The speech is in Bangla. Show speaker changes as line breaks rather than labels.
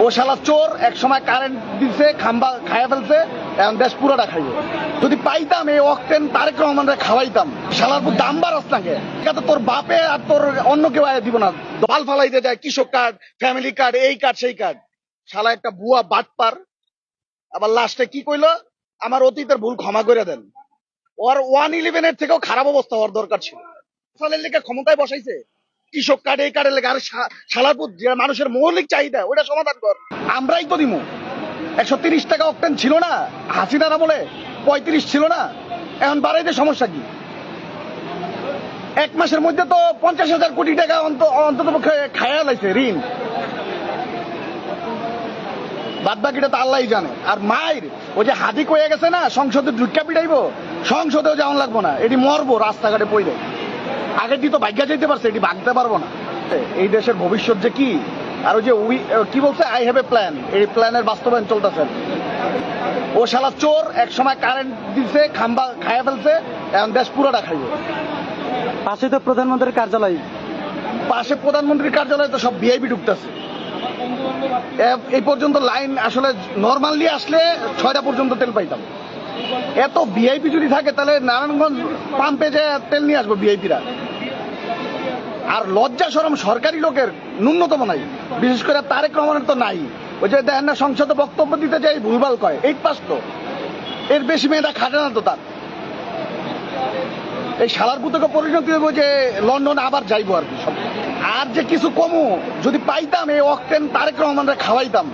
ও শালা চোর, এক সময় কারেন্ট দিছে, খাম্বা খাইয়া ফেলছে, এখন দেশ পুরোটা খাইবে। যদি পাইতাম এই অক্টেন তারেক রহমানরে খাওয়াইতাম। শালার পুর দাম বাড়াস নাকি? এটা তো তোর বাপে আর তোর অন্য কেউ আয় দিব না। দল ফালাইতে যায় কৃষক কার্ড, ফ্যামিলি কার্ড, এই কার্ড সেই কার্ড। শালা একটা বুয়া বাটপার। আবার লাস্টে কি কইলো, আমার অতীতের ভুল ক্ষমা করে দেন। ওর 111 থেকেও খারাপ অবস্থা হওয়ার দরকার ছিল। ফসলের লেগে ক্ষমতায় বসাইছে, কৃষক কার্ড এই কার্ডের লেগে। আর শালারপুর যে মানুষের মৌলিক চাহিদা ওটা সমাধান কর। আমরাই তো দিমু। 130 টাকা অক্টেন ছিল না হাসিনারা বলে, 35 ছিল না, এখন বাড়াইতে সমস্যা কি? এক মাসের মধ্যে তো 50,000 কোটি টাকা অন্তত পক্ষে খায়া লাইছে ঋণ। বাদ বাকিটা তো আল্লাহই জানে। আর মায়ের ওই যে হাদি কয়ে গেছে না, সংসদে ঢুকা পিটাইবো, সংসদেও যাওয়ান লাগবো না, এটি মরবো রাস্তাঘাটে পড়ে। আগের দিন তো ভাগ্যা যেতে পারছে, এটি ভাগতে পারবো না। এই দেশের ভবিষ্যৎ যে কি, আর ওই যে কি বলছে, আই হ্যাভ এ প্ল্যান, এই প্ল্যানের বাস্তবায়ন চলতেছে। ও শালা চোর, এক সময় কারেন্ট দিছে, খাম্বা খাইয়া ফেলছে, এখন দেশ পুরোটা খাইবে।
পাশে তো প্রধানমন্ত্রীর কার্যালয়,
পাশে প্রধানমন্ত্রীর কার্যালয়ে তো সব ভিআইপি ঢুকতেছে। এই পর্যন্ত লাইন আসলে নর্মালি আসলে 6টা পর্যন্ত তেল পাইতাম। এত ভিআইপি যদি থাকে তাহলে নারায়ণগঞ্জ পাম্পে যে তেল নিয়ে আসবো ভিআইপিরা। আর লজ্জা শরম সরকারি লোকের ন্যূনতম নাই, বিশেষ করে তারেক রহমানের তো নাই। ওই যে দেখেন না, সংসদে বক্তব্য দিতে যাই ভুলভাল কয়, 8 পাস তো, এর বেশি মেয়েটা খাটে না তো তার। এই শালার পুতকে পরিণতি হইব যে লন্ডন আবার যাইবো আর কি সব। আর যে কিছু কমু যদি পাইতাম এই অক্টেন তারেক রহমানরে খাওয়াইতাম।